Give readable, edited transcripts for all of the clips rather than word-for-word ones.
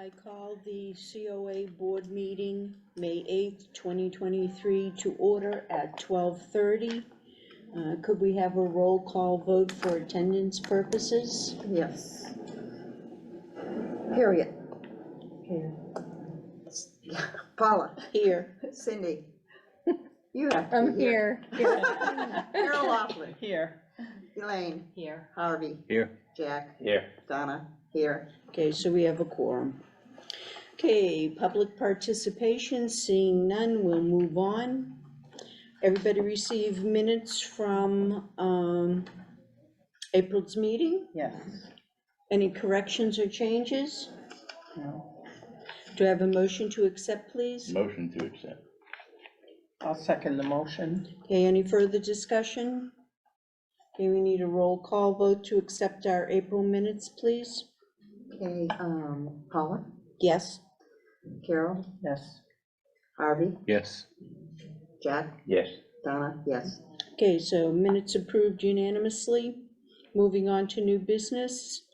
I call the COA board meeting, May 8th, 2023, to order at 12:30. Could we have a roll call vote for attendance purposes? Yes. Harriet. Here. Paula. Here. Cindy. You have to I'm be here. here. Carol Laughlin. Here. Elaine. Here. Harvey. Here. Jack. Here. Donna. Here. Okay, so we have a quorum. Okay, public participation, seeing none, we'll move on. Everybody receive minutes from April's meeting? Yes. Any corrections or changes? No. Do I have a motion to accept, please? Motion to accept. I'll second the motion. Okay, any further discussion? Okay, we need a roll call vote to accept our April minutes, please. Okay, Paula. Yes? Carol. Yes. Harvey. Yes. Jack. Yes. Donna. Yes. Okay, so minutes approved unanimously. Moving on to new business.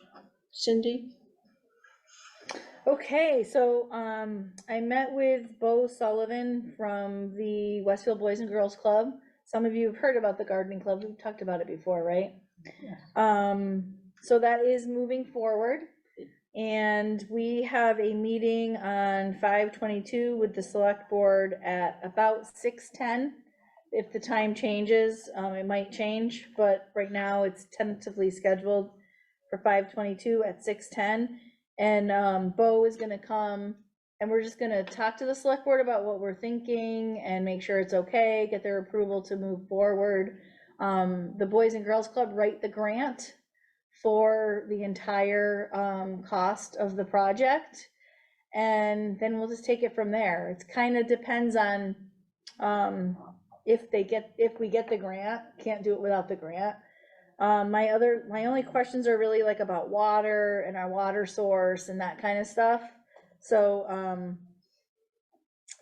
Cindy? Okay, so I met with Bo Sullivan from the Westfield Boys and Girls Club. Some of you have heard about the gardening club. We've talked about it before, right? Yes. So that is moving forward. And we have a meeting on 5/22 with the select board at about 6:10. If the time changes, it might change, but right now it's tentatively scheduled for 5/22 at 6:10. And Bo is gonna come and we're just gonna talk to the select board about what we're thinking and make sure it's okay, get their approval to move forward. The Boys and Girls Club write the grant for the entire cost of the project. And then we'll just take it from there. It kind of depends on if we get the grant. Can't do it without the grant. My only questions are really like about water and our water source and that kind of stuff. So,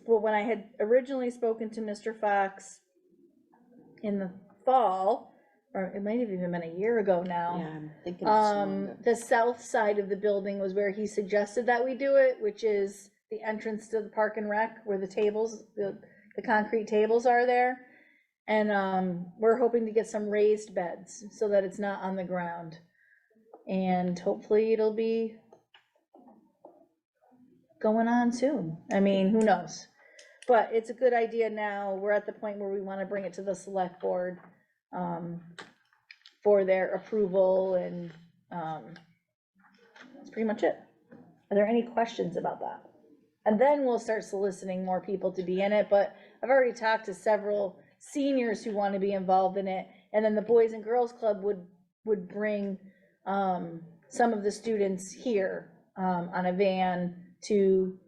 well, when I had originally spoken to Mr. Fox in the fall, or it might have even been a year ago now. Yeah, I'm thinking it's longer. The south side of the building was where he suggested that we do it, which is the entrance to the Park and Rec, where the tables, the concrete tables are there. And we're hoping to get some raised beds so that it's not on the ground. And hopefully it'll be going on soon. I mean, who knows? But it's a good idea now. We're at the point where we want to bring it to the select board for their approval, and that's pretty much it. Are there any questions about that? And then we'll start soliciting more people to be in it, but I've already talked to several seniors who want to be involved in it, and then the Boys and Girls Club would bring some of the students here on a van to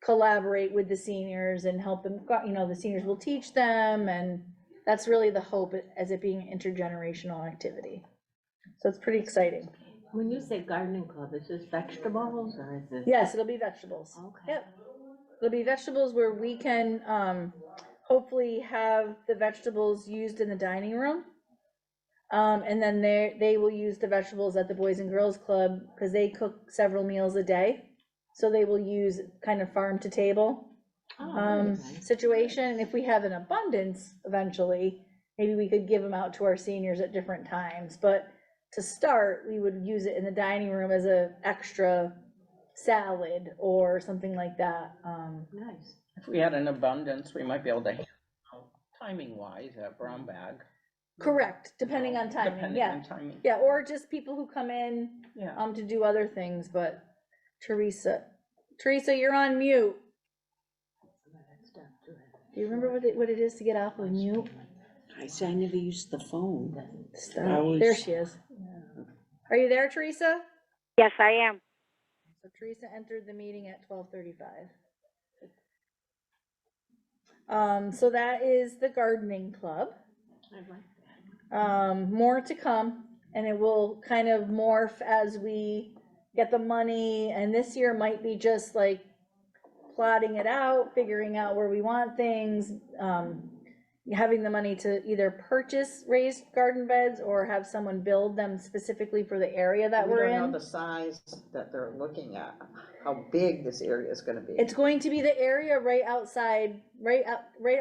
collaborate with the seniors and help them, you know, the seniors will teach them, and that's really the hope, as it being an intergenerational activity. So it's pretty exciting. When you say gardening club, is this vegetables or is this? Yes, it'll be vegetables. Okay. Yep. It'll be vegetables where we can hopefully have the vegetables used in the dining room. And then they will use the vegetables at the Boys and Girls Club because they cook several meals a day. So they will use kind of farm to table situation. And if we have an abundance eventually, maybe we could give them out to our seniors at different times. But to start, we would use it in the dining room as a extra salad or something like that. Nice. If we had an abundance, we might be able to, timing wise, that brown bag. Correct, depending on timing, Depending yeah. on timing. Yeah, or just people who come in Yeah. to do other things, but Teresa, you're on mute. Do you remember what it is to get off of mute? I say I never used the phone. There she is. Are you there, Teresa? Yes, I am. So Teresa entered the meeting at 12:35. So that is the gardening club. More to come, and it will kind of morph as we get the money, and this year might be just like plotting it out, figuring out where we want things, having the money to either purchase raised garden beds or have someone build them specifically for the area that We we're don't know in. the size that they're looking at, how big this area is gonna be. It's going to be the area right outside, right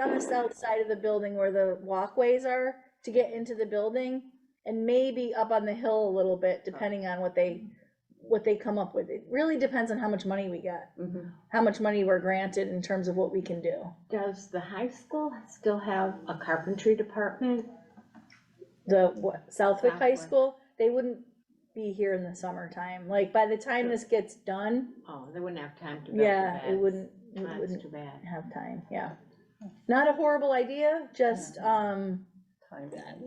on the south side of the building where the walkways are to get into the building, and maybe up on the hill a little bit, depending on what they come up with. It really depends on how much money we get, Mhm. how much money we're granted in terms of what we can do. Does the high school still have a carpentry department? Southwick High Southwick. School, they wouldn't be here in the summertime. Like, by the time this gets done, Oh, they wouldn't have time to build the yeah, it beds. wouldn't That's too bad. have time, yeah. Not a horrible idea, just, Time.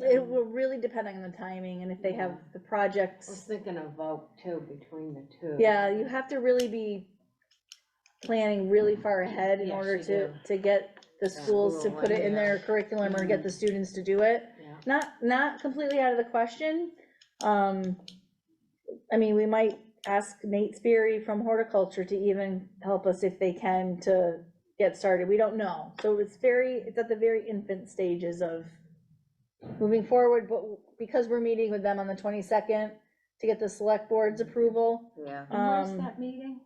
it will really depend on the timing and if they have the I was projects. thinking of vote too, between the two. Yeah, you have to really be planning really far ahead in Yes, order you to, do. to get the schools to School put it in and, their curriculum or get the students to do it. Yeah. Not completely out of the question. I mean, we might ask Nate Sperry from horticulture to even help us if they can to get started. We don't know. So it's at the very infant stages of moving forward, but because we're meeting with them on the 22nd to get the select board's approval, Yeah, And where's um, that meeting?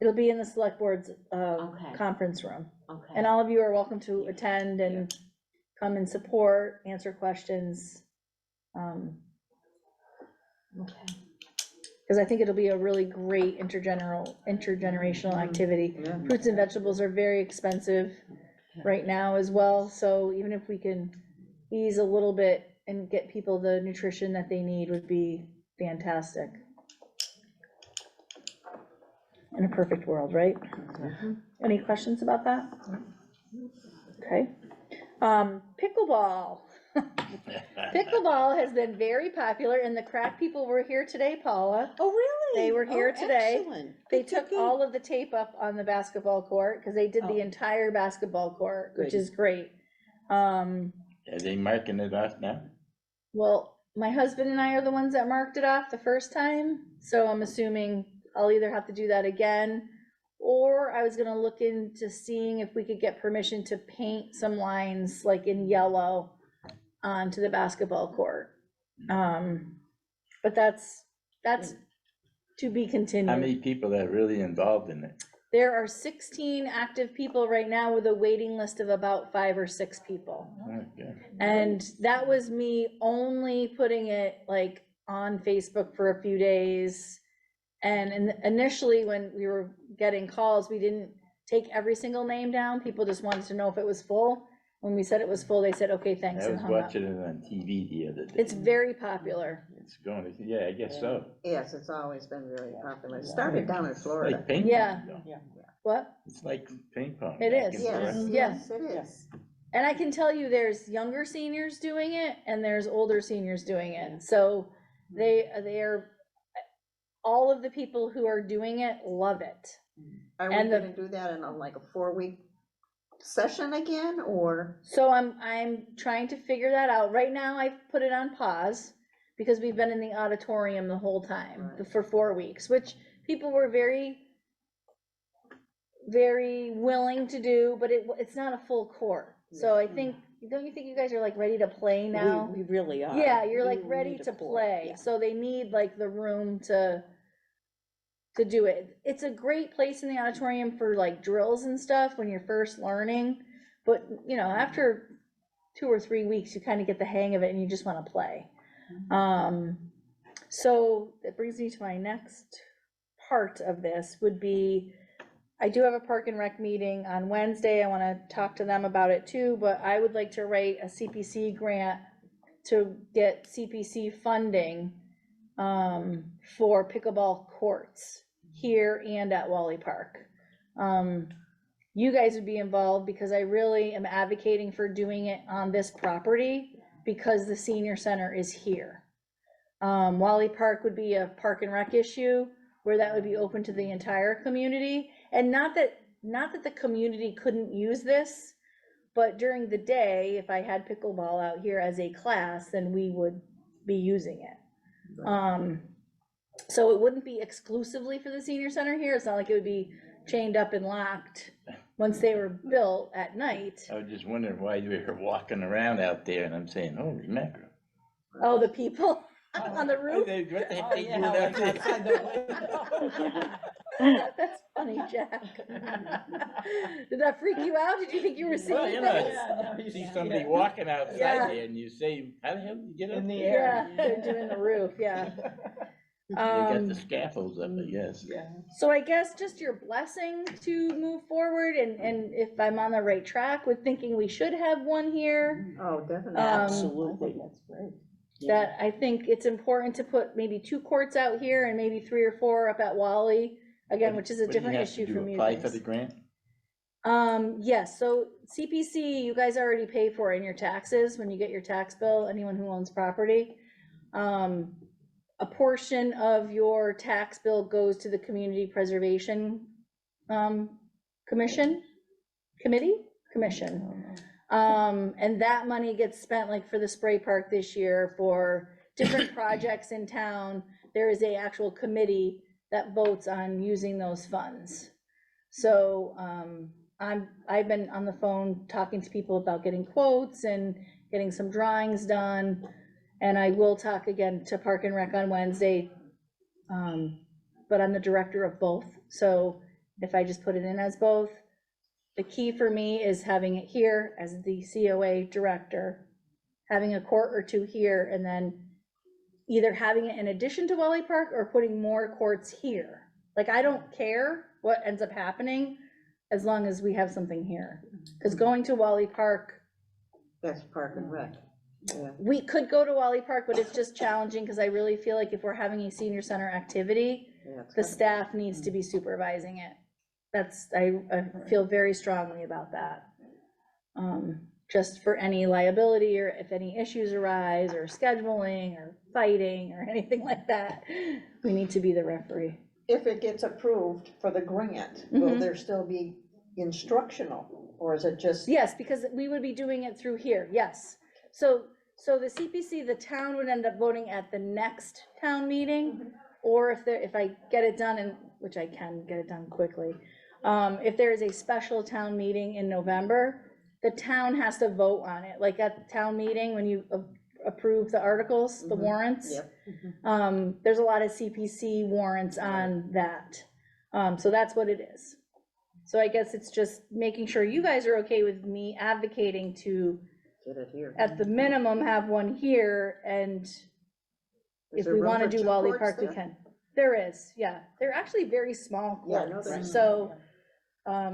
it'll be in the select board's, Okay. conference room. Okay. And all of you are welcome to attend and come and support, answer questions. Okay. Because I think it'll be a really great intergenerational activity. yeah. Fruits and vegetables are very expensive right now as well, so even if we can ease a little bit and get people the nutrition that they need would be fantastic. In a perfect world, right? Any questions about that? Okay. Pickleball. Pickleball has been very popular, and the crack people were here today, Paula. Oh, really? They were here Oh, today. excellent. They Good, took good, all of the tape up on the basketball court, because they did the Oh. entire basketball court, which Good. is great. Are they marking it off now? Well, my husband and I are the ones that marked it off the first time, so I'm assuming I'll either have to do that again, or I was gonna look into seeing if we could get permission to paint some lines like in yellow onto the basketball court. But that's to be How continued. many people are really involved in it? There are 16 active people right now with a waiting list of about 5 or 6 people. Okay. And that was me only putting it like on Facebook for a few days. And initially, when we were getting calls, we didn't take every single name down. People just wanted to know if it was full. When we said it was full, they said, okay, thanks, I and was hung up. watching it on TV the other day. It's very popular. It's going to, yeah, I guess so. Yes, it's always been very popular. It started down in Florida. Like ping Yeah. pong, though. What? It's like ping pong. It back is. and Yes, forth. Yeah. yes, it is. And I can tell you, there's younger seniors doing it and there's older seniors doing it. So they are, all of the people who are doing it love it. Are we And the- gonna do that in like a 4-week session again, or? So I'm trying to figure that out. Right now, I've put it on pause because we've been in the auditorium the whole time Right. for 4 weeks, which people were very, very willing to do, but it's not a full court. So I think, don't you think you guys are like ready to play now? We really are. Yeah, you're We like will ready need a to court, play, yeah. so they need like the room to do it. It's a great place in the auditorium for like drills and stuff when you're first learning, but you know, after 2 or 3 weeks, you kind of get the hang of it and you just want to play. So that brings me to my next part of this would be, I do have a Park and Rec meeting on Wednesday. I want to talk to them about it too, but I would like to write a CPC grant to get CPC funding for pickleball courts here and at Wally Park. You guys would be involved because I really am advocating for doing it on this property because the senior center is here. Wally Park would be a Park and Rec issue where that would be open to the entire community. And not that the community couldn't use this, but during the day, if I had pickleball out here as a class, then we would be using it. So it wouldn't be exclusively for the senior center here. It's not like it would be chained up and locked once they were built at night. I was just wondering why you were walking around out there, and I'm saying, holy mackerel. Oh, the people on the I roof? said, what the heck Oh, they yeah, doing out like outside the there? That's funny, Jack. Did that freak you out? Did you think you were Well, seeing you know, things? Yeah, no, You see yeah, somebody yeah. walking outside Yeah. there, and you say, how the hell did you get up In the there? air. Yeah, they're doing the roof, yeah. They got Um, the scaffolds up, I guess. Yeah. So I guess just your blessing to move forward and if I'm on the right track with thinking we should have one here. Oh, definitely. Absolutely. That's great. That I think it's important to put maybe 2 courts out here and maybe 3 or 4 up at Wally, again, which is a What do you different have to issue do, from you apply for guys. the grant? Yes, so CPC, you guys already pay for in your taxes when you get your tax bill, anyone who owns property. A portion of your tax bill goes to the Community Preservation Commission. And that money gets spent, like for the spray park this year, for different projects in town. There is a actual committee that votes on using those funds. So, I've been on the phone talking to people about getting quotes and getting some drawings done. And I will talk again to Park and Rec on Wednesday. But I'm the director of both, so if I just put it in as both, the key for me is having it here as the COA director, having a court or 2 here, and then either having it in addition to Wally Park or putting more courts here. Like, I don't care what ends up happening as long as we have something here. Because going to Wally Park, That's Park and Rec. Yeah. we could go to Wally Park, but it's just challenging because I really feel like if we're having a senior center activity, Yeah, it's the gotta- staff needs to be supervising it. I feel very strongly about that. Just for any liability or if any issues arise or scheduling or fighting or anything like that, we need to be the referee. If it gets approved for the grant, will Mhm. there still be instructional, or is it just? Yes, because we would be doing it through here, yes. So the CPC, the town would end up voting at the next town meeting, or if I get it done, and, which I can get it done quickly. If there is a special town meeting in November, the town has to vote on it, like at the town meeting, when you approve the articles, the Mhm. warrants. Yep. There's a lot of CPC warrants on that, so that's what it is. So I guess it's just making sure you guys are okay with me advocating to, Get it here. at the minimum, have one here, and Is if there we room wanna for do 2 Wally courts Park, we there? can. There is, yeah, they're actually very small Yeah, I know courts, they're so,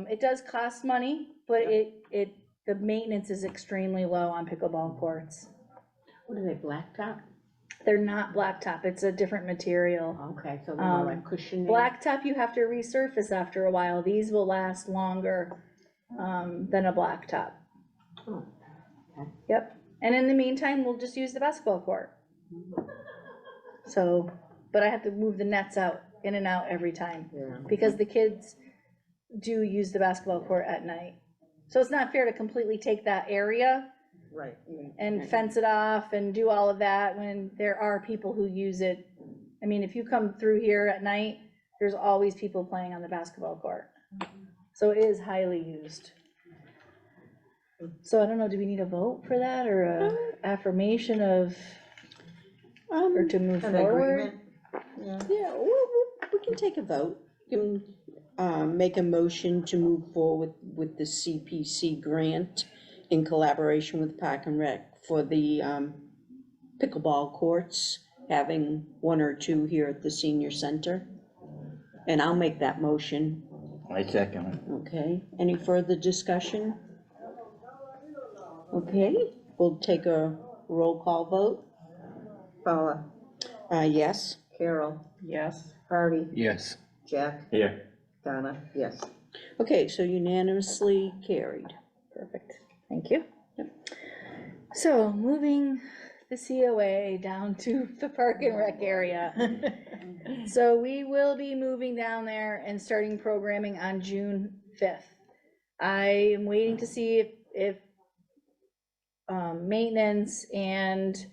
it does cost money, but Yeah. the maintenance is extremely low on pickleball courts. What are they, blacktop? They're not blacktop, it's a different material. Okay, so they're more Um, like cushioning. Blacktop, you have to resurface after a while, these will last longer, than a blacktop. Oh, okay. Yep, and in the meantime, we'll just use the basketball court. So, but I have to move the nets out, in and out every time, Yeah. because the kids do use the basketball court at night. So it's not fair to completely take that area Right. and fence it off and do all of that when there are people who use it. I mean, if you come through here at night, there's always people playing on the basketball court. So it is highly used. So I don't know, do we need a vote for that or a affirmation of, or to move An forward? agreement? Yeah. Yeah, we can take a vote. You can, make a motion to move forward with the CPC grant in collaboration with Park and Rec for the, pickleball courts, having 1 or 2 here at the senior center. And I'll make that motion, I second it. okay? Any further discussion? Okay, we'll take a roll call vote. Paula, Yes? Carol, Yes. Harvey, Yes. Jack, Here. Donna, yes. Okay, so unanimously carried. Perfect, thank you. So moving the COA down to the Park and Rec area. So we will be moving down there and starting programming on June 5th. I am waiting to see if maintenance and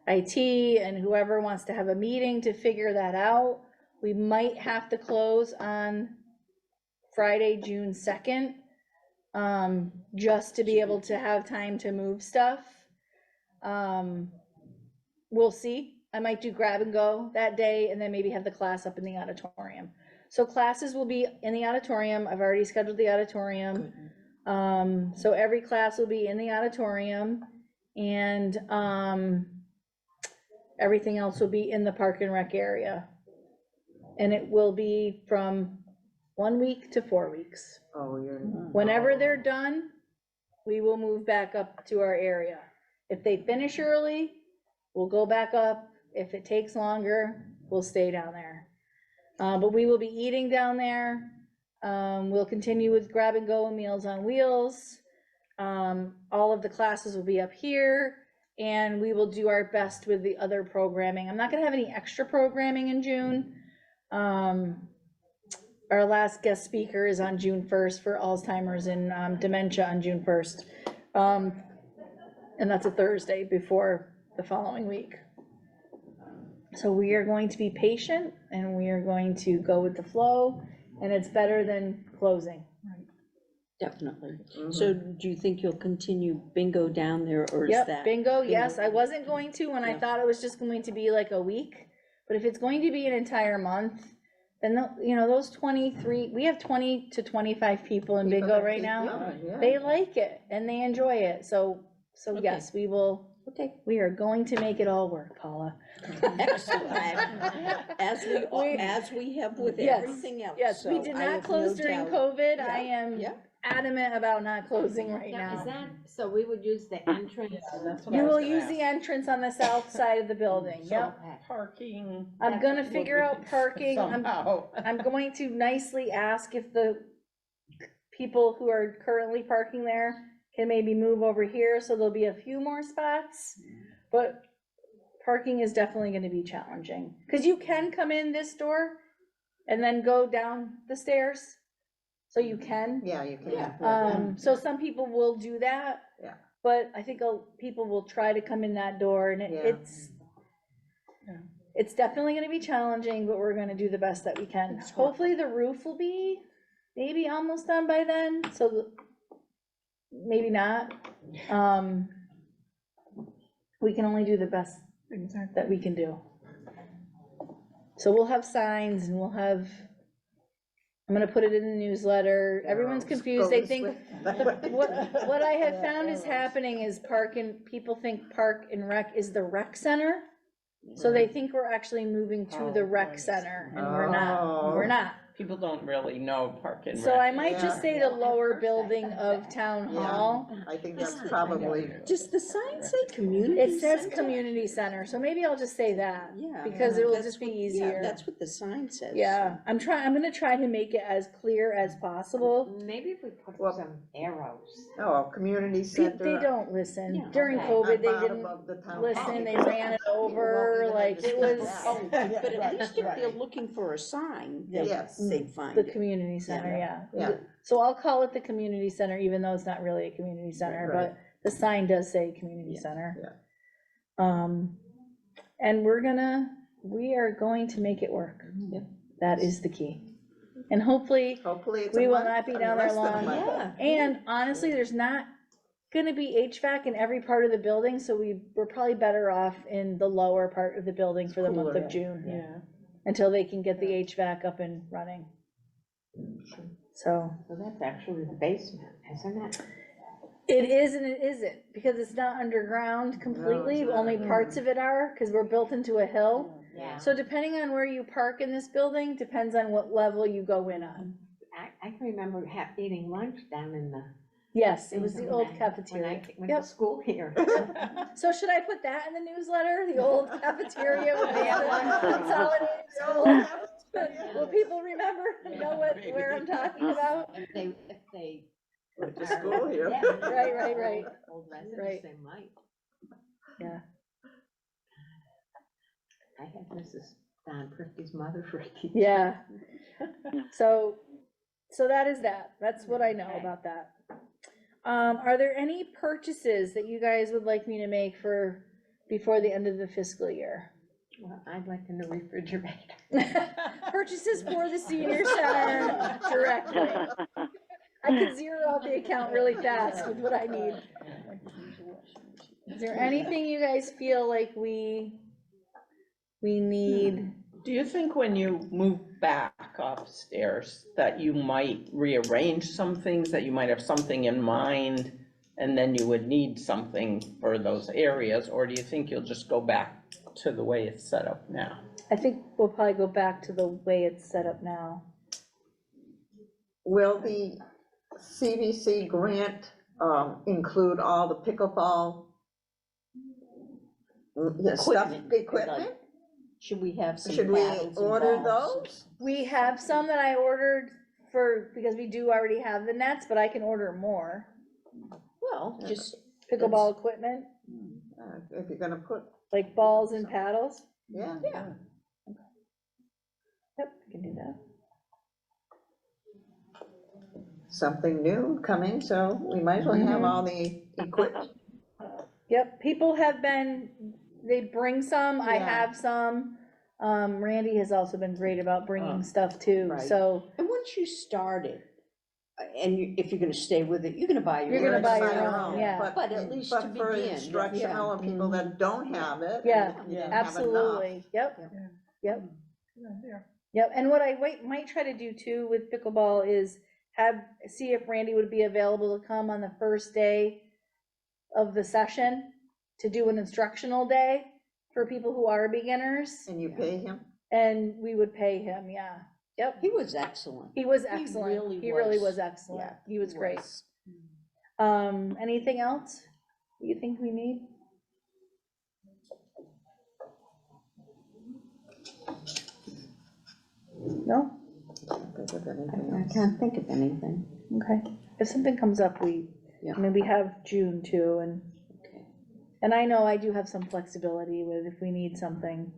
IT and whoever wants to have a meeting to figure that out. We might have to close on Friday, June 2nd, just to be able to have time to move stuff. We'll see. I might do grab and go that day and then maybe have the class up in the auditorium. So classes will be in the auditorium. I've already scheduled the auditorium. So every class will be in the auditorium, and everything else will be in the park and rec area. And it will be from 1 week to 4 weeks. Oh, you're. Whenever they're done, we will move back up to our area. If they finish early, we'll go back up. If it takes longer, we'll stay down there. But we will be eating down there. We'll continue with grab and go and Meals on Wheels. All of the classes will be up here, and we will do our best with the other programming. I'm not gonna have any extra programming in June. Our last guest speaker is on June 1st for Alzheimer's and dementia on June 1st. And that's a Thursday before the following week. So we are going to be patient and we are going to go with the flow, and it's better than closing. Definitely. So do you think you'll continue bingo down there, or is Yep, that? bingo, yes. I wasn't going to when I Yeah. thought it was just going to be like a week. But if it's going to be an entire month, then, those 23, we have 20 to 25 people in bingo right now. They like it and they enjoy it. So Okay. yes, we will, Okay, we are going to make it all work, Paula. excellent. As we have with Yes, everything else. Yes, we so did I not have close no during doubt. COVID. Yeah, I am yeah. adamant about not closing right Now, is now. that, so we would use the entrance? That's what I You was will gonna use ask. the entrance on the south side of the building, So yep. parking. I'm gonna would figure be out parking. Somehow. I'm going to nicely ask if the people who are currently parking there can maybe move over here, so there'll be a few more spots. But parking is definitely gonna be challenging, because you can come in this door and then go down the stairs. So you can. Yeah, you can. So some people will do that. Yeah. But I think people will try to come in that door, and Yeah. it's definitely gonna be challenging, but we're gonna do the best that we can. Hopefully the roof will be maybe almost done by then, so maybe not. We can only do the best that we can do. So we'll have signs and I'm gonna put it in the newsletter. Everyone's confused. They think, what I have found is happening is people think Park and Rec is the rec center. So they think we're actually moving to the rec center, and we're not. People don't really know Park and So Rec. I might just say the lower first I building thought of that. Town Yeah. Hall. I think that's probably, Does the sign say community? It says center? community center, so maybe I'll just say that. Yeah. Because it will that's just be what- yeah, easier. That's what the sign says. Yeah, I'm gonna try to make it as clear as possible. Maybe if we put Well- some arrows. community They center. don't listen. Yeah. During Okay. COVID, they About didn't above the town listen, hall. they ran it over, even like, it understand was that. Oh, but at least if they're looking for a sign, Yes. they'd find the it. community center, yeah. Yeah. So I'll call it the community center, even though it's not really a community center, Right. but the sign does say community Yeah. center. And we are going to make it work. Yep. That is the key. And hopefully, Hopefully it's. we a will month, not be I mean, down there less than a long. month. Yeah. and honestly, there's not gonna be HVAC in every part of the building, so we're probably better off in the lower part of the building for the month Cooler. of June. Yeah. Until they can get the HVAC up and running. So, So that's actually the basement, isn't it? it is and it isn't, because it's not underground completely, not. only parts of it are, because we're built into a hill. Yeah. So depending on where you park in this building, depends on what level you go in on. I can remember eating lunch down in the. Yes, it was the old when I cafeteria. went to Yep. school here. So should I put that in the newsletter, the old cafeteria with the consolidated school? Will people remember, know where I'm talking about? If they. Went to school here. Yeah. Right. Old Right. residents, they might. Yeah. I had Mrs. Don Prifty's mother for a teacher. Yeah. So that is that. That's what I know about that. Are there any purchases that you guys would like me to make for before the end of the fiscal year. Well, I'd like a new refrigerator. Purchases for the senior center directly. I could zero out the account really fast with what I need. Is there anything you guys feel like we need? Do you think when you move back upstairs that you might rearrange some things, that you might have something in mind and then you would need something for those areas? Or do you think you'll just go back to the way it's set up now? I think we'll probably go back to the way it's set up now. Will the CVC grant include all the pickleball stuff, equipment? Should we have some Should we paddles and order balls? those? We have some that I ordered because we do already have the nets, but I can order more. Well, just, Pickleball equipment, If you're gonna put, like balls and paddles. yeah. Yeah. Yep, I can do that. Something new coming, so we might as well have all the equipment. Yep, people have been, they bring some, I Yeah. have some. Randy has also been great about bringing stuff too, right. so. and once you start it, and if you're gonna stay with it, you're gonna buy your own. You're gonna buy Buy your your own, own, yeah. But at least But to for begin, instructional and people that don't have it. Yeah, and you didn't have enough. Absolutely, yep, yep. Yep, and what I might try to do too with pickleball is see if Randy would be available to come on the first day of the session to do an instructional day for people who are beginners, And you pay him? and we would pay him, yeah, yep. He was excellent. He was He excellent, really he really was. was excellent, Yeah, he was great. was. Anything else you think we need? No? Think of anything I else. can't think of anything. Okay, if something comes up, Yeah. I mean, we have June too, Okay. and I know I do have some flexibility with if we need something.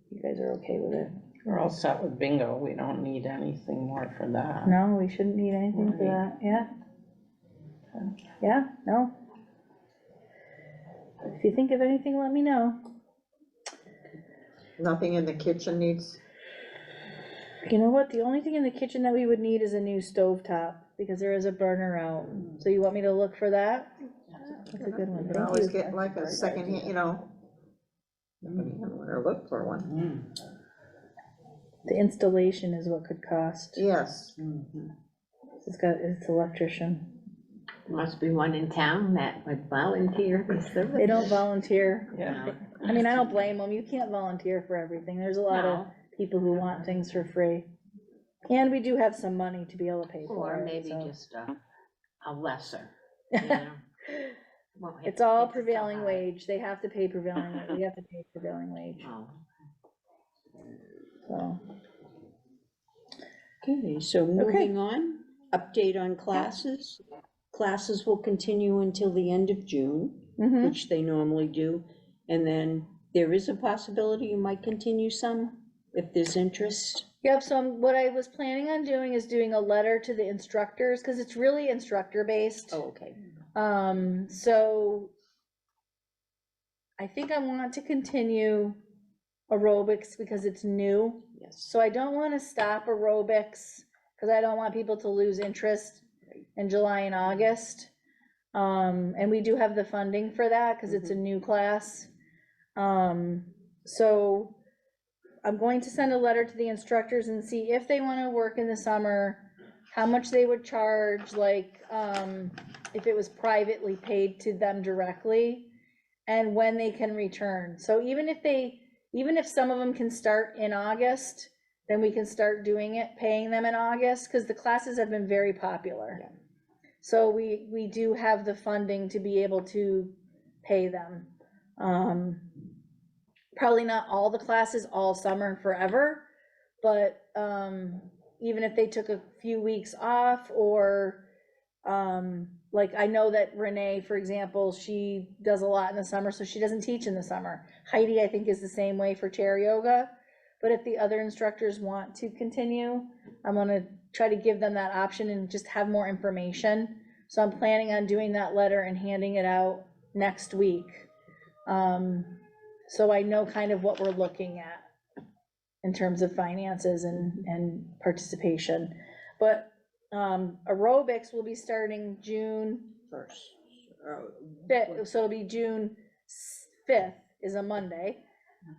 You guys are okay with it? We're all set with bingo, we don't need anything more for that. No, we shouldn't need anything for that, yeah? Yeah, no? If you think of anything, let me know. Nothing in the kitchen needs, You know what, the only thing in the kitchen that we would need is a new stovetop, because there is a burner out, so you want me to look for that? That's a good one, you can thank always you. get like a second hand, you know. Or look for one. The installation is what could cost, Yes, it's electrician. Must be one in town that would volunteer the service. They don't volunteer, Yeah. I mean, I don't blame them, you can't volunteer for everything, there's a lot of No. people who want things for free. And we do have some money to be able to pay for Or it, maybe so. just a lesser, you know? Won't hit- It's all hit so prevailing high. wage, they have to pay prevailing, we have to pay prevailing wage, Oh. so. Okay, so moving on, update on classes. Classes will continue until the end of June, Mhm. which they normally do. And then there is a possibility you might continue some if there's interest. Yep, so what I was planning on doing is doing a letter to the instructors, cause it's really instructor based. Oh, okay. So I think I want to continue aerobics because it's new. Yes. So I don't wanna stop aerobics, cause I don't want people to lose interest in July and August. And we do have the funding for that, cause it's a new class. So I'm going to send a letter to the instructors and see if they wanna work in the summer, how much they would charge, like, if it was privately paid to them directly, and when they can return. So even if some of them can start in August, then we can start doing it, paying them in August, because the classes have been very popular. Yeah. So we do have the funding to be able to pay them. Probably not all the classes all summer forever, but even if they took a few weeks off, or like I know that Renee, for example, she does a lot in the summer, so she doesn't teach in the summer. Heidi, I think, is the same way for chair yoga. But if the other instructors want to continue, I'm gonna try to give them that option and just have more information. So I'm planning on doing that letter and handing it out next week. So I know kind of what we're looking at in terms of finances and participation. But aerobics will be starting June First. 5th, so it'll be June 5th is a Monday.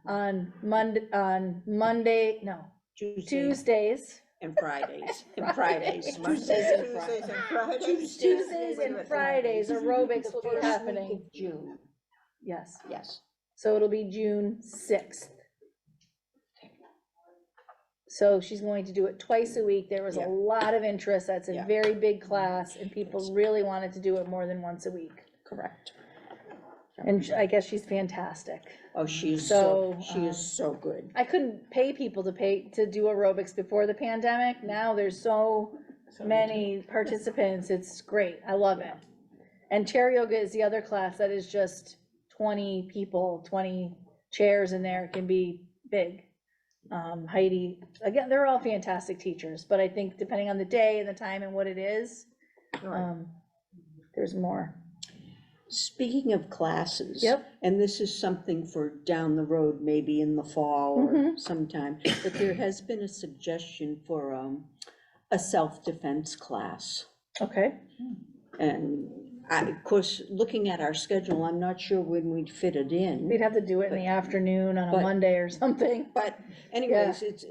On Monday, no, Tuesdays. And Fridays, and Fridays, Mondays, Tuesdays and Tuesdays Fridays. and Fridays. Tuesdays Wait a and minute. Fridays, aerobics will be First week happening. of June, Yes, yes. so it'll be June 6th. So she's going to do it twice a week. There was a Yeah. lot of interest. That's a Yeah. very big class, and people really wanted to do it more than once a week. Correct. And I guess she's fantastic. Oh, she is So, she is so good. I couldn't pay people to do aerobics before the pandemic. Now there's so many participants. It's great. I love it. And chair yoga is the other class that is just 20 people, 20 chairs in there. It can be big. Heidi, again, they're all fantastic teachers, but I think depending on the day and the time and what it is, Right. there's more. Speaking of classes. Yep. And this is something for down the road, maybe in the fall or Mhm. sometime, but there has been a suggestion for a self-defense class. Okay, And I, of course, looking at our schedule, I'm not sure when we'd fit it in. we'd have to do it in the afternoon on a But- Monday or something. But anyways,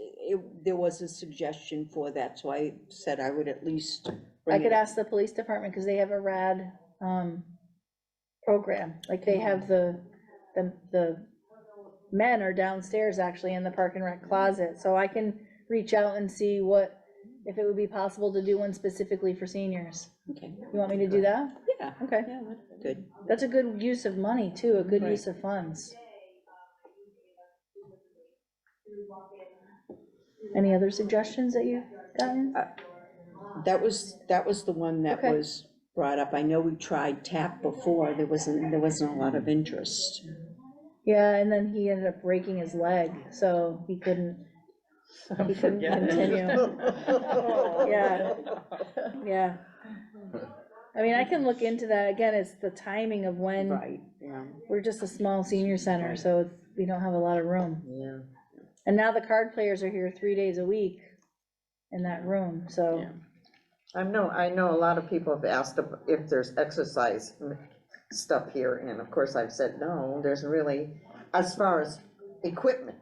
there was a suggestion for that, so I said I would at least I bring it could up. ask the police department, because they have a rad, program, like they have the men are downstairs actually in the park and rec closet, so I can reach out and see if it would be possible to do one specifically for seniors. Okay, You want me to do that? yeah, Okay, yeah, that's good. that's a good use of money too, a good Right. use of funds. Any other suggestions that you've gotten? That was the one that Okay. was brought up. I know we tried TAP before, there wasn't a lot of interest. Yeah, and then he ended up breaking his leg, so he couldn't Forget it. continue. Yeah, yeah. I mean, I can look into that. Again, it's the timing of when, Right, yeah. we're just a small senior center, so we don't have a lot of room. Yeah. And now the card players are here 3 days a week in that room, so. Yeah. I know a lot of people have asked if there's exercise stuff here, and of course I've said, no, there's really, as far as equipment,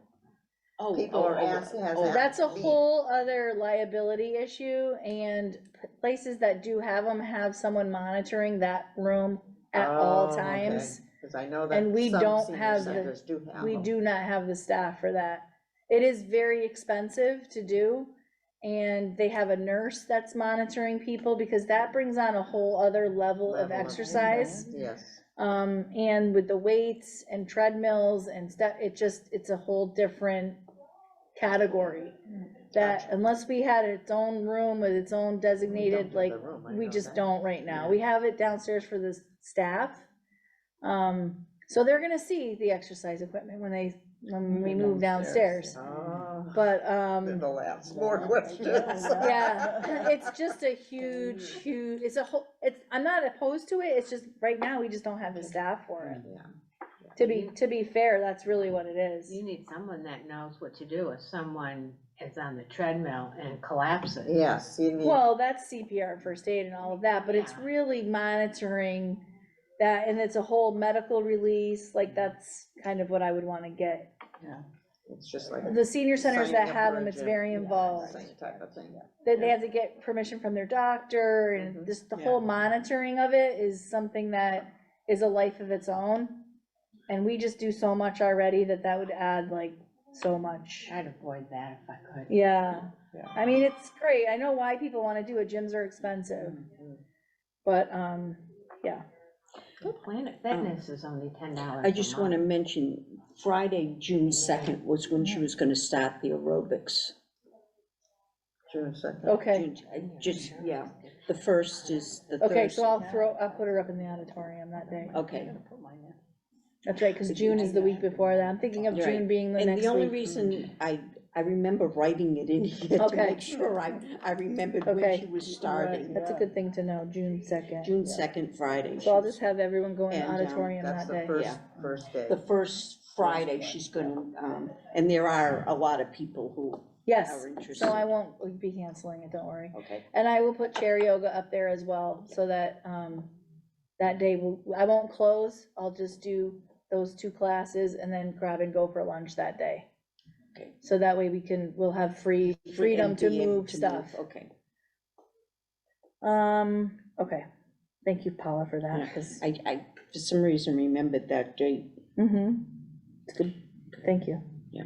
Oh, people are asked, That's a whole other liability issue, and places that do have them have someone monitoring that room at all times. Because I know that And we some don't senior have centers do have We them. do not have the staff for that. It is very expensive to do, and they have a nurse that's monitoring people, because that brings on a whole other level of Level exercise. Yes. And with the weights and treadmills and stuff, it's a whole different category. That unless we had its own room with its own designated, have like, the room, I we know just that. don't right now. Yeah. We have it downstairs for the staff. So they're gonna see the exercise equipment when we move downstairs. But, They'll ask more questions. yeah, it's just a huge, I'm not opposed to it, it's just, right now, we just don't have the staff for it. Yeah. To be fair, that's really what it is. You need someone that knows what to do if someone is on the treadmill and collapses. Yes, you need, Well, that's CPR, first aid and all of that, but it's Yeah. really monitoring that, and it's a whole medical release, like, that's kind of what I would wanna get. it's just like. The senior centers signing that up have for a them, it's gym. very Yeah, involved. Same type of thing. They have to get permission from their doctor, and Mhm. just the whole monitoring of it is something that is a life of its own. And we just do so much already that would add like so much. I'd avoid that if I could. Yeah, I mean, it's great. I know why people wanna do it. Gyms are expensive. But, yeah, Planet Fitness is only $10. I just wanna mention, Friday, June 2nd was when she was gonna start the aerobics. June 2nd. okay, Yeah, the first is the Thursday. okay, so I'll put her up in the auditorium that day. Okay. That's right, cause June is the week before that. I'm thinking of You're right. June being the And next the only week. reason I remember writing it in here to Okay. make sure I remembered when Okay. she was starting. That's a good thing to know, June 2nd. June 2nd, Friday. So I'll she's- just have everyone go in the And, auditorium That's that the day. first day. The first Friday she's gonna, and there are a lot of people who Yes, are interested. so I won't be canceling it, don't worry. Okay, And I will put chair yoga up there as well, so that, that day I won't close, I'll just do those 2 classes and then grab and go for lunch that day. okay. So that way we'll have freedom And to be able move stuff. Okay. Okay, thank you, Paula, for that, because, I, for some reason, remembered that date. it's good, thank you. Yeah.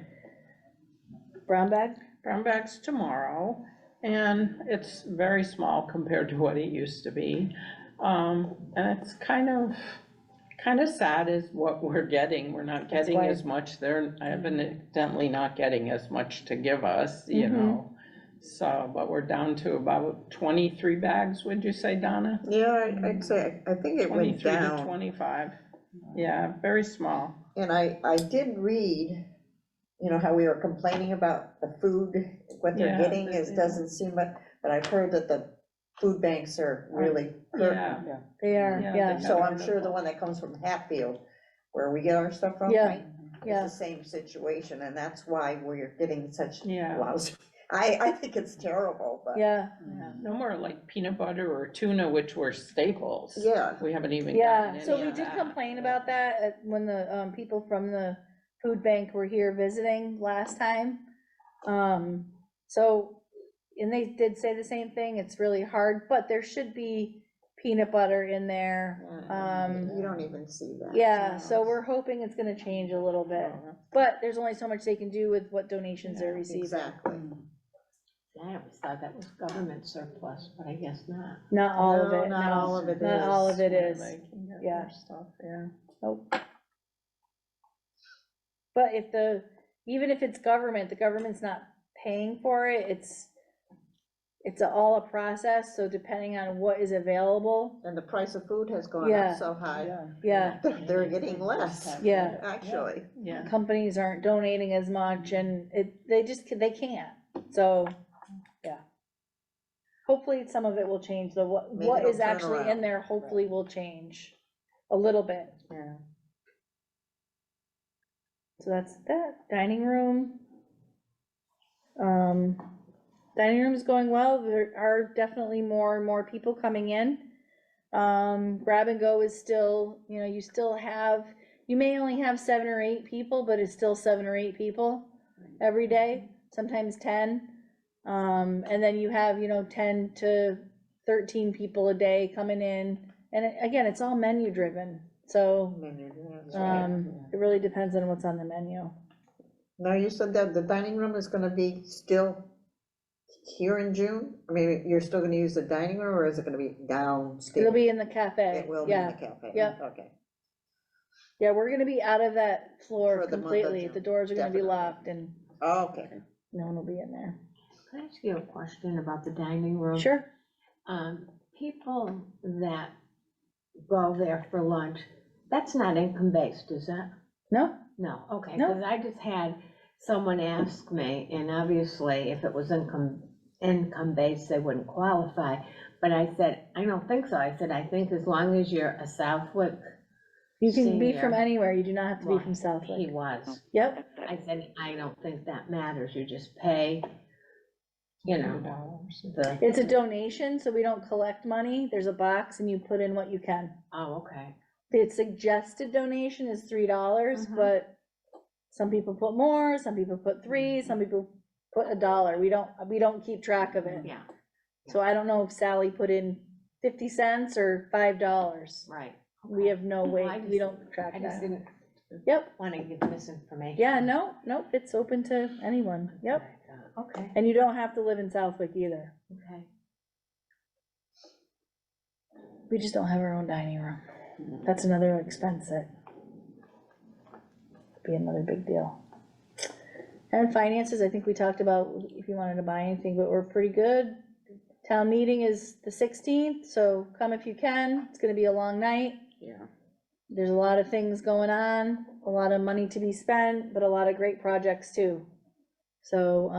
Brown bag? Brown bag's tomorrow, and it's very small compared to what it used to be. And it's kind of sad is what we're getting. We're not That's getting why- as much. They're evidently not getting as much to give us, you Mhm. know. So, but we're down to about 23 bags, would you say, Donna? Yeah, I'd say, I think it went 23 to down. 25. Yeah, very small. And I did read, you know, how we were complaining about the food, what they're Yeah, getting is, doesn't seem, but I've heard that the food banks are really hurting. Yeah. They are, Yeah, yeah, they So I'm sure the one that comes from Hatfield, where we get our stuff from, Yeah, right? yeah. It's the same situation, and that's why we're getting such Yeah. lousy. I think it's terrible, but. yeah, Yeah, no more like peanut butter or tuna, which were staples. Yeah. We haven't even yeah, gotten so any we of did that. complain about that when the, people from the food bank were here visiting last time. So, and they did say the same thing, it's really hard, but there should be peanut butter in there. You don't even see that. Yeah, so we're hoping it's gonna change a little bit, Uh-huh. but there's only so much they can do with what donations they're receiving. Exactly. I always thought that was government surplus, but I guess not. Not all of No, it, not no, all of it not is. all of it Where is, they can get yeah. their stuff, yeah. nope. But even if it's government, the government's not paying for it, it's all a process, so depending on what is available, And the price of food has gone Yeah. up so high, yeah, they're getting less, yeah. actually. Yeah, Companies aren't donating as much and they can't, so, yeah. Hopefully some of it will change, Maybe what it'll is turn actually in around. there hopefully will change a little bit. Yeah. So that's that, dining room. Dining room is going well, there are definitely more and more people coming in. Grab and go is still, you may only have 7 or 8 people, but it's still 7 or 8 people every day, sometimes 10. And then you have, 10 to 13 people a day coming in, and again, it's all menu driven, so, it really depends on what's on the menu. Now, you said that the dining room is gonna be still here in June? I mean, you're still gonna use the dining room, or is it gonna be downstairs? It'll be in the cafe, It will be in yeah, the cafe? yeah. Okay. yeah, we're gonna be out of that floor For the month of completely, June, the doors are gonna be definitely. locked and Oh, okay. no one will be in there. Can I ask you a question about the dining room? Sure, People that go there for lunch, that's not income-based, is that? no, No, okay, No. because I just had someone ask me, and obviously, if it was income-based, they wouldn't qualify. But I said, I don't think so. I said, I think as long as you're a Southwick, you can be from Senior. anywhere, you do not have to be Well, from he Southwick. was. Yep, I said, I don't think that matters. You just pay, the, it's a donation, so we don't collect money, there's a box and you put in what you can. oh, okay. The suggested donation is $3, Mhm. but some people put more, some people put 3, some people put $1. We don't keep track of it. Yeah, So I don't know if Sally put in 50 cents or $5. right. We have no way, I we just- don't track I just that. didn't Yep, want to give misinformation. yeah, no, it's open to anyone, yep. Okay, And you don't have to live in Southwick either. okay. We just don't have our own dining room. That's another expense that be another big deal. And finances, I think we talked about if you wanted to buy anything, but we're pretty good. Town meeting is the 16th, so come if you can. It's gonna be a long night. Yeah. There's a lot of things going on, a lot of money to be spent, but a lot of great projects too. So,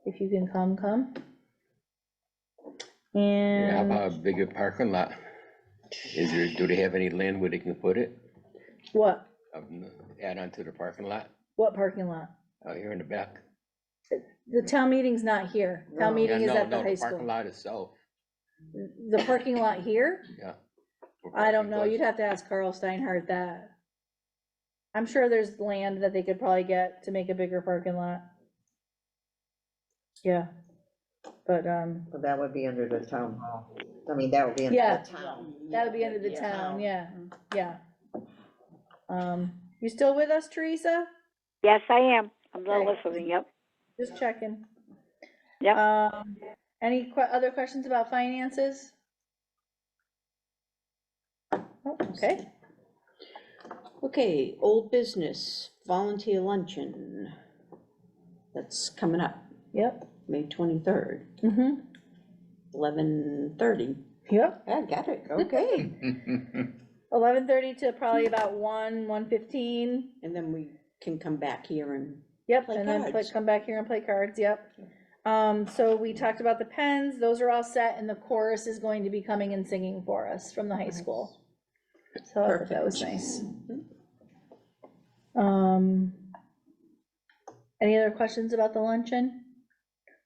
if you can come, come. Yeah, how And about a bigger parking lot? Do they have any land where they can put it? what, Add on to the parking lot what parking lot? out here in the back? The town meeting's not here. Town No. meeting Yeah, is no, at the no, high parking school. lot itself, The parking lot here? yeah. where I don't parking know, goes. you'd have to ask Carl Steinhardt that. I'm sure there's land that they could probably get to make a bigger parking lot. Yeah, but, But that would be under the town hall. I mean, that would be under Yeah. the town. that would be under the town, yeah, yeah. You still with us, Teresa? Yes, I am. I'm not Okay. listening, yep. Just checking. Yep. Any other questions about finances? Oh, okay, Okay, old business, volunteer luncheon. That's coming up, yep, May 23rd, mm-hmm, 11:30. yep. I got it, okay. 11:30 to probably about 1:15. And then we can come back here and, Yep, Play and then cards. come back here and play cards, yep. So we talked about the pens, those are all set, and the chorus is going to be coming and singing for us from the high school. So I thought that was nice. Any other questions about the luncheon?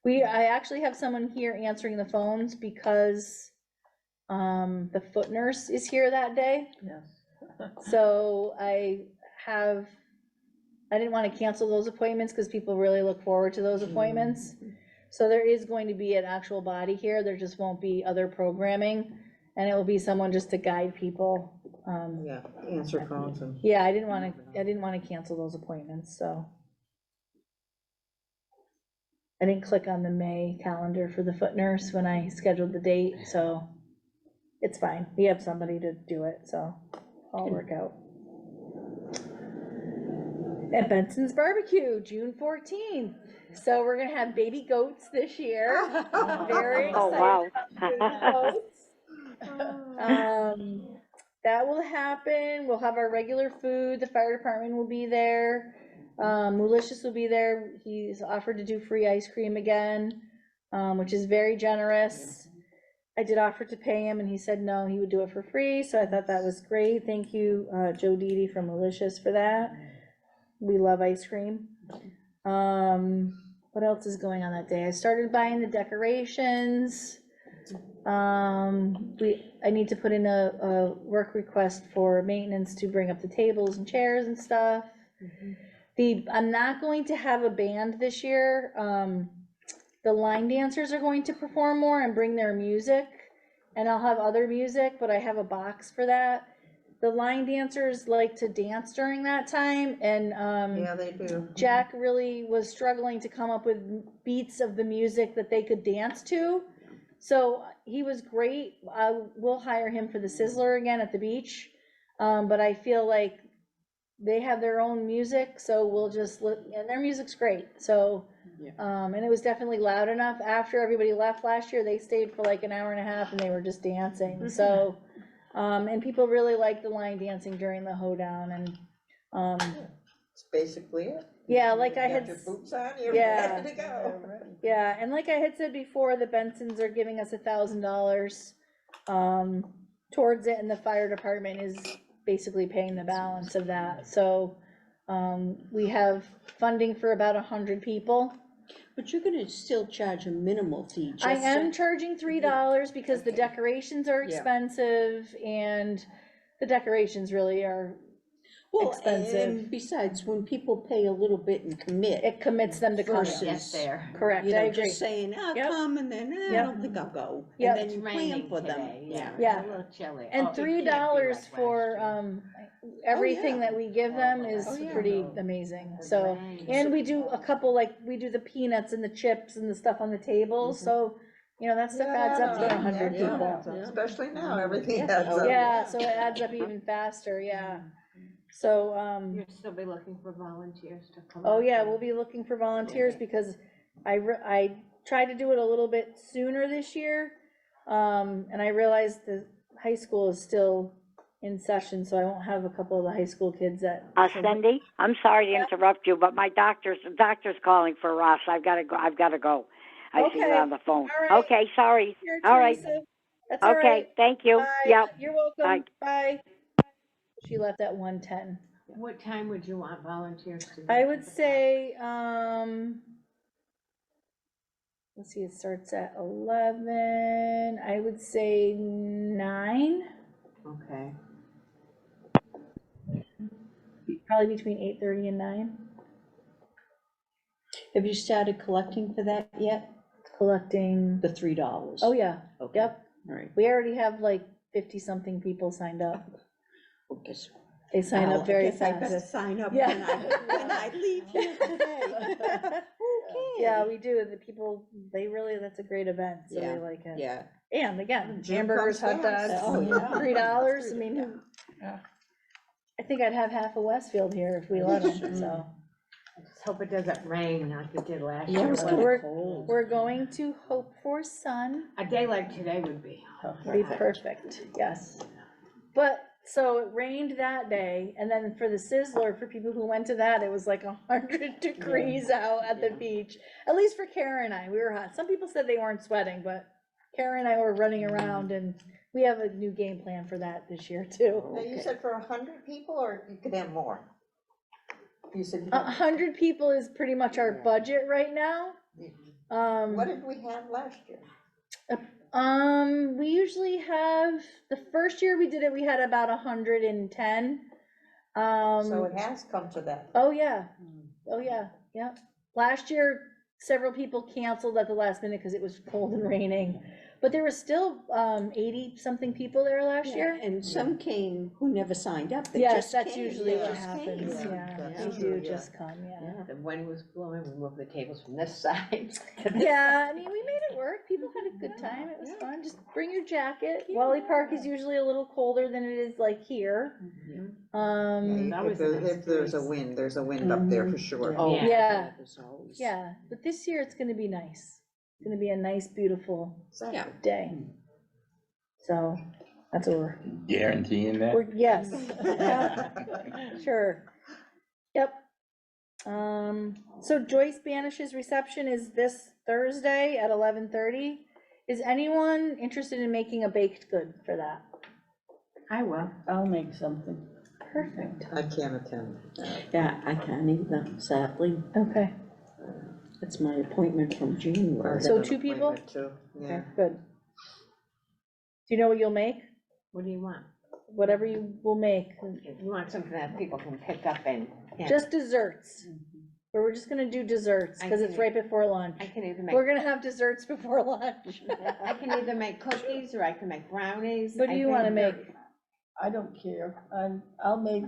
I actually have someone here answering the phones because, the foot nurse is here that day. Yes. So I didn't want to cancel those appointments because people really look forward to those appointments. So there is going to be an actual body here, there just won't be other programming, and it will be someone just to guide people. Yeah, answer phones and. Yeah, I didn't want to cancel those appointments, so. I didn't click on the May calendar for the foot nurse when I scheduled the date, so it's fine, we have somebody to do it, so I'll work out. At Benson's Barbecue, June 14th. So we're gonna have baby goats this year. I'm very Oh, excited wow. about baby goats. That will happen. We'll have our regular food. The fire department will be there. Malicious will be there. He's offered to do free ice cream again, which is very generous. I did offer to pay him and he said no, he would do it for free. So I thought that was great. Thank you, Joe Didi from Malicious for that. We love ice cream. What else is going on that day? I started buying the decorations. I need to put in a work request for maintenance to bring up the tables and chairs and stuff. I'm not going to have a band this year. The line dancers are going to perform more and bring their music, and I'll have other music, but I have a box for that. The line dancers like to dance during that time, and Yeah, they do. Jack really was struggling to come up with beats of the music that they could dance to. So he was great. We'll hire him for the Sizzler again at the beach. But I feel like they have their own music, so we'll just and their music's great. So, and it was definitely loud enough. After everybody left last year, they stayed for like an hour and a half and they were just dancing. So, and people really like the line dancing during the hoedown, and, It's basically it. yeah, like I You had. got your boots on, you're Yeah. ready to go. Yeah, and like I had said before, the Bensons are giving us $1,000 towards it, and the fire department is basically paying the balance of that. So we have funding for about 100 people. but you're gonna still charge a minimal fee, just. I am charging $3 because the Okay. decorations are Yeah. expensive, and the decorations really are, Well, expensive. and besides, when people pay a little bit and commit, it commits them to coming. Versus- Get there. Correct, you I know, agree. just saying, I'll Yep. come, and then, I Yep. don't think I'll go. Yep. And then It's you plan raining for them, today, yeah. It's Yeah. a little chilly. And Oh, it can't be $3 like for, last year. everything yeah. that we give them is Oh, yeah. pretty amazing, It's so. raining. And we do a couple, like, we do the peanuts and the chips and the stuff on the table, so, you know, that stuff adds up to Yeah, 100 yeah, people. Especially now, everything Yeah. adds up. Yeah, so it adds up even faster, yeah. So, You'll still be looking for volunteers to come. oh out yeah, and- we'll be looking for volunteers because I tried to do it a little bit sooner this year. And I realized the high school is still in session, so I won't have a couple of the high school kids that. Cindy, I'm sorry to interrupt you, but the doctor's calling for Ross. I've gotta go. I see Okay. you on the phone. All right. Okay, sorry. Here, All right. Teresa. That's all Okay, right. thank you. Bye. Yep. You're welcome. Bye. Bye. She left at 1:10. What time would you want volunteers to? I be? would say, let's see, it starts at 11. I would say 9, Okay. probably between 8:30 and 9. Have you started collecting for that yet? Collecting, The $3? oh yeah, Okay. yep. All right. We already have like 50-something people signed up. Well, guess what? They sign Well, up very I guess I better fast. sign up Yeah. when I leave here today. Okay. Yeah, we do. The people, that's a great event, so Yeah, they like it. Yeah. And again, Jim hamburgers, comes hot fast. dogs, Oh, yeah. $3. I mean, Yeah. Yeah. I think I'd have half of Westfield here if we let them, so. I just hope it doesn't rain like it did last Yeah, year. it was but kinda We're- cold. We're going to hope for sun. A day like today would be. Be perfect, yes. But, so it rained that day, and then for the Sizzler, for people who went to that, it was like 100 degrees out at the beach. At least for Karen and I, we were hot. Some people said they weren't sweating, but Karen and I were running around, and we have a new game plan for that this year too. Now, you said for 100 people, or you could have more? You said, you 100 people is pretty much our budget right now. what did we have last year? We usually have, the first year we did it, we had about 110. So it has come to that. Oh, yeah. Oh, yeah, yeah. Last year, several people canceled at the last minute because it was cold and raining. But there was still 80-something people there last year. And some came who never signed up. They Yes, just that's came. usually They what just came. happens, Yeah, yeah. that's They true, do yeah. just come, yeah. The wind was blowing, we moved the tables from this side to this. Yeah, I mean, we made it work. People had a good time. It was fun. Just bring your jacket. Wally Park is usually a little colder than it is like here. That was a nice If there's a breeze. wind, there's a wind up there for sure. Oh, Yeah. Yeah. there's always- Yeah, but this year it's gonna be nice. It's gonna be a nice, beautiful Yeah. day. So, that's what Guaranteeing that? yes. Sure. Yep. So Joyce Banish's reception is this Thursday at 11:30. Is anyone interested in making a baked good for that? I will. I'll make something. Perfect. I can't attend. Yeah, I can't either, sadly. Okay, It's my appointment from January. So An 2 people? appointment too, okay, yeah. good. Do you know what you'll make? What do you want? Whatever you will make, You want something that people can pick up and. just desserts. But we're just gonna do desserts, cause it's right before lunch. I can either make, We're gonna have desserts before lunch. I can either make cookies or I can make brownies. What do I you think wanna make? I don't care. I'll make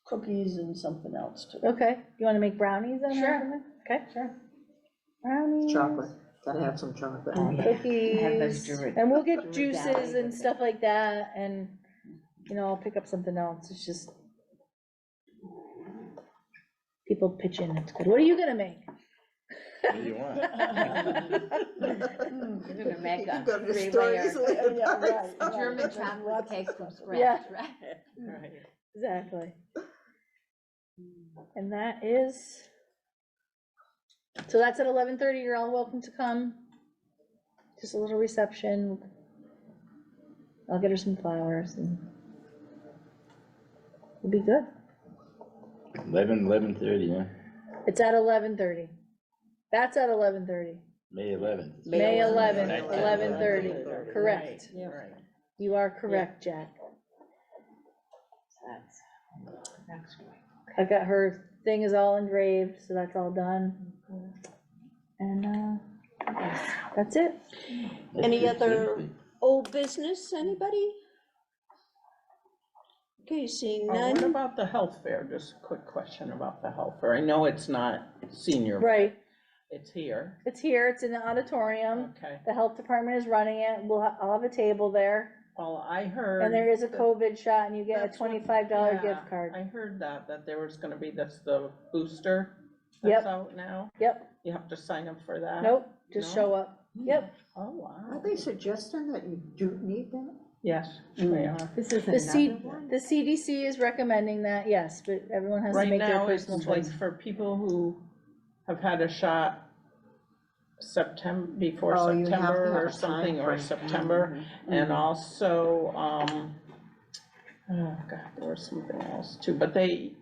cookies and something else too. Okay, you wanna make brownies then? or Sure. something? Okay, sure. Brownies. Chocolate, gotta have some chocolate. Cookies, I have those and we'll get Drew juices Dally and with it. stuff like that, and, you know, I'll pick up something else, it's just. People pitch in, it's good. What are you gonna make? What do you want? You're gonna make You a go to the store three-layer easily and Yeah, buy right, some. German chocolate cake from Yeah. scratch, right? Right. Exactly. And that is, so that's at 11:30, you're all welcome to come. Just a little reception. I'll get her some flowers and it'll be good. 11:30, huh? It's at 11:30. That's at 11:30. May 11th. May 11th, Right. 11:30, Right. correct. Right. You are correct, Jack. That's next week. I've got her thing is all engraved, so that's all done. And, that's it. Any other old business, anybody? Okay, seeing What none. about the health fair? Just a quick question about the health fair. I know it's not senior. but Right, It's here. it's here, it's in the auditorium. Okay. The health department is running it. I'll have a table there. Well, I heard. And there is a that- COVID shot and you get a That's what- $25 yeah, gift card. I heard that there was gonna be, that's the booster Yep. that's out now. Yep, You have to sign up for that. nope, just No? show up. Yep, Oh, wow. Are they suggesting that you do need that? Yes, they are. This is The C, another one? the CDC is recommending that, yes, but everyone has to Right make their now, it's personal like choice. for people who have had a shot before Oh, you have to September have or a something, or timeframe. September. And also, oh God, there was something else too, but they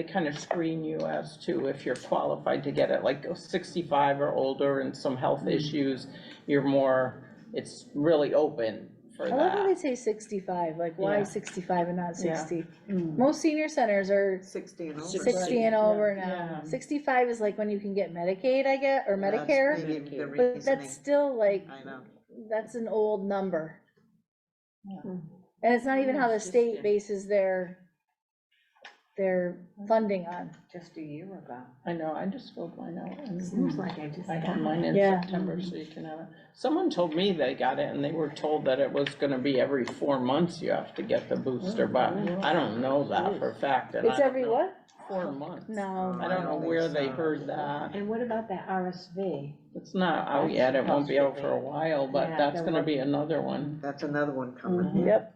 kind of screen you as to if you're qualified to get it, like 65 or older and some health issues, you're more, it's really open for I love how they that. say 65, like why Yeah. 65 and not Yeah. 60? Most senior centers are 60 and over. 60 and over now. Yeah. 65 is like when you can get Medicaid, I get, or That's Medicare, maybe the but reasoning. that's still like, I know. that's an old number. Yeah. And it's not even how the It's just state a- bases their funding on. Just a year ago. I know, I just filled mine out. and Seems like I just I got had mine in Yeah. September, so you can have it. Someone told me they got it and they were told that it was gonna be every 4 months you have to get the booster, but I don't know that for a fact. and I It's don't every know. what? 4 months. No. I don't know think where they so. heard that. And what about the RSV? It's not out That's yet, it won't be out supposed for to a be. while, but Yeah, that's they're gonna be working. another one. That's another one coming. Mhm. Yep.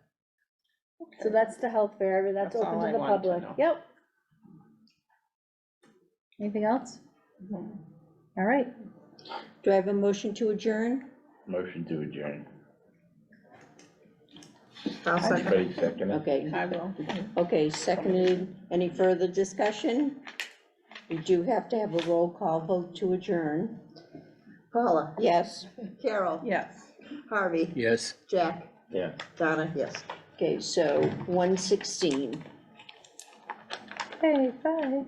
So that's the health fair, but that's That's open all to I the wanted to public. know. Yep. Anything else? All right. Do I have a motion to adjourn? Motion to adjourn. I'll second. Anybody second it? Okay, I will. okay, seconded. Any further discussion? We do have to have a roll call vote to adjourn. Paula, Yes, Carol, Yes. Harvey, Yes. Jack, Yeah. Donna, yes. okay, so 1:16. Okay, bye.